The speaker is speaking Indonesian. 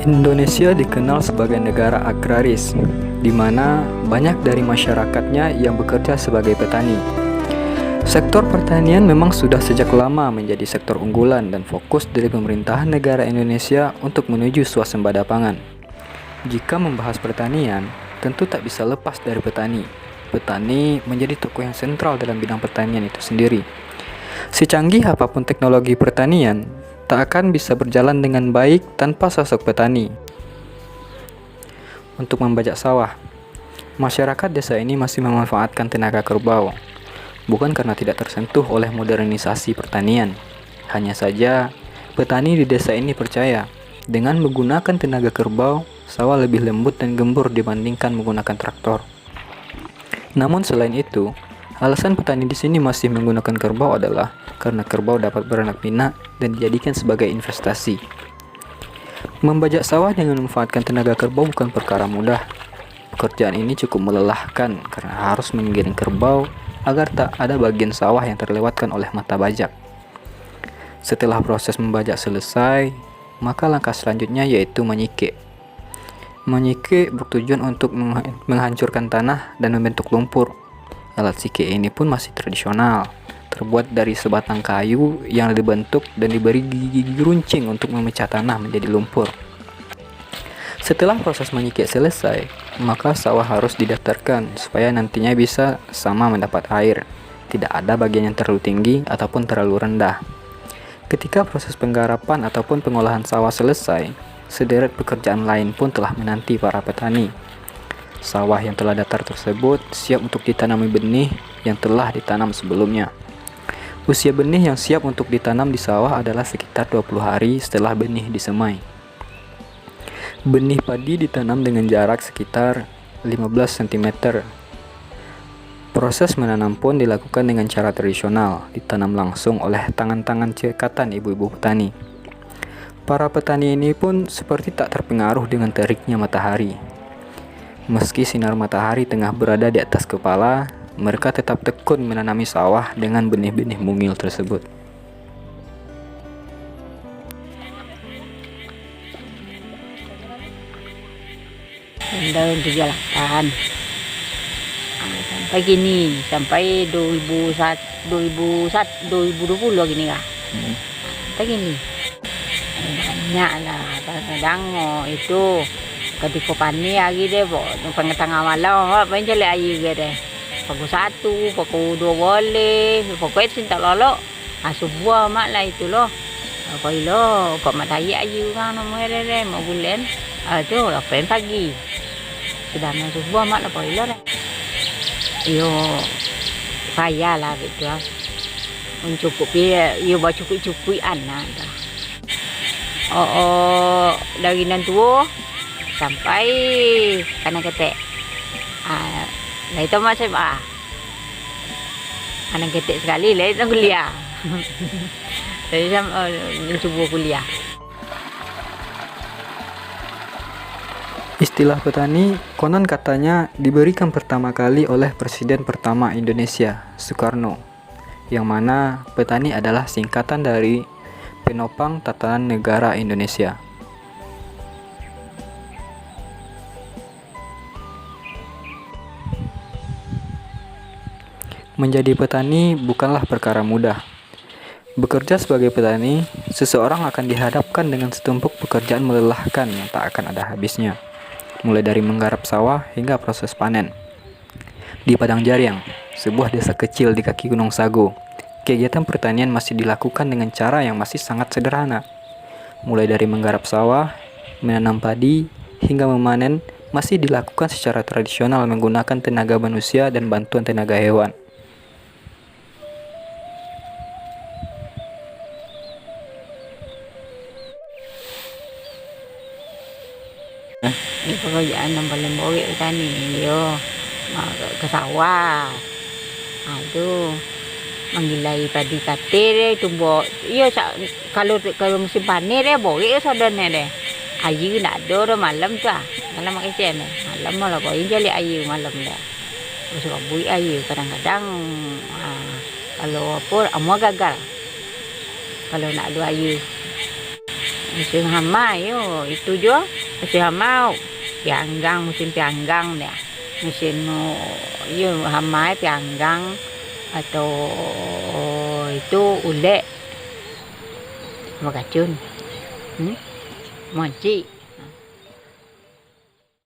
Indonesia dikenal sebagai negara agraris, di mana banyak dari masyarakatnya yang bekerja sebagai petani. Sektor pertanian memang sudah sejak lama menjadi sektor unggulan dan fokus dari pemerintahan negara Indonesia untuk menuju swasembada pangan. Jika membahas pertanian, tentu tak bisa lepas dari petani. Petani menjadi tokoh yang sentral dalam bidang pertanian itu sendiri. Secanggih apapun teknologi pertanian, tak akan bisa berjalan dengan baik tanpa sosok petani. Untuk membajak sawah, masyarakat desa ini masih memanfaatkan tenaga kerbau, bukan karena tidak tersentuh oleh modernisasi pertanian. Hanya saja, petani di desa ini percaya, dengan menggunakan tenaga kerbau, sawah lebih lembut dan gembur dibandingkan menggunakan traktor. Namun selain itu, alasan petani di sini masih menggunakan kerbau adalah karena kerbau dapat beranak pinak dan dijadikan sebagai investasi. Membajak sawah dengan memanfaatkan tenaga kerbau bukan perkara mudah. Pekerjaan ini cukup melelahkan karena harus menggiring kerbau agar tak ada bagian sawah yang terlewatkan oleh mata bajak. Setelah proses membajak selesai, maka langkah selanjutnya yaitu menyikik. Menyikik bertujuan untuk menghancurkan tanah dan membentuk lumpur. Alat sikik ini pun masih tradisional, terbuat dari sebatang kayu yang dibentuk dan diberi gigi-gigi runcing untuk memecah tanah menjadi lumpur. Setelah proses menyikik selesai, maka sawah harus didaftarkan supaya nantinya bisa sama mendapat air. Tidak ada bagian yang terlalu tinggi ataupun terlalu rendah. Ketika proses penggarapan ataupun pengolahan sawah selesai, sederet pekerjaan lain pun telah menanti para petani. Sawah yang telah datar tersebut siap untuk ditanami benih yang telah ditanam sebelumnya. Usia benih yang siap untuk ditanam di sawah adalah sekitar 20 hari setelah benih disemai. Benih padi ditanam dengan jarak sekitar 15 cm. Proses menanam pun dilakukan dengan cara tradisional, ditanam langsung oleh tangan-tangan cekatan ibu-ibu petani. Para petani ini pun seperti tak terpengaruh dengan teriknya matahari. Meski sinar matahari tengah berada di atas kepala, mereka tetap tekun menanami sawah dengan benih-benih mungil tersebut. Tahun 78 sampai gini, sampai 2020 gini kah? Sampai gini banyak lah, kadang itu ketika pani lagi deh, tengah malam main jale air deh. Pukul 1, pukul 2 boleh, pokoknya cinta lolo. Subuh mak lah itu loh. Apa ilo, kok mak tayi ayu kan nomor deh, mau bulan. Itu lah pen pagi. Sudah mau subuh mak lah apa ilo deh. Yo, kaya lah gitu. Mencukupi, yo bawa cukup anak dah. Dari nantuo sampai kanan ketek. Nah itu macam kanan ketek sekali lah itu kuliah. Jadi saya mencoba kuliah. Istilah petani konon katanya diberikan pertama kali oleh Presiden pertama Indonesia, Soekarno, yang mana petani adalah singkatan dari Penopang Tatanan Negara Indonesia. Menjadi petani bukanlah perkara mudah. Bekerja sebagai petani, seseorang akan dihadapkan dengan setumpuk pekerjaan melelahkan yang tak akan ada habisnya. Mulai dari menggarap sawah hingga proses panen. Di Padang Jariang, sebuah desa kecil di kaki Gunung Sago, kegiatan pertanian masih dilakukan dengan cara yang masih sangat sederhana. Mulai dari menggarap sawah, menanam padi, hingga memanen masih dilakukan secara tradisional menggunakan tenaga manusia dan bantuan tenaga hewan. Ini pekerjaan yang paling baik petani yo ke sawah. Itu menggilai padi katir tumbuh. Iyo kalau musim panen deh baik sadane deh. Ayu nak ada malam tu malam makan malam malah kau ini jali ayu malam dah. suka bui air kadang-kadang kalau apa semua gagal kalau nak adu air. Musim hama itu juga musim hama pianggang musim pianggang ya musim hama pianggang atau itu ulek magacun monci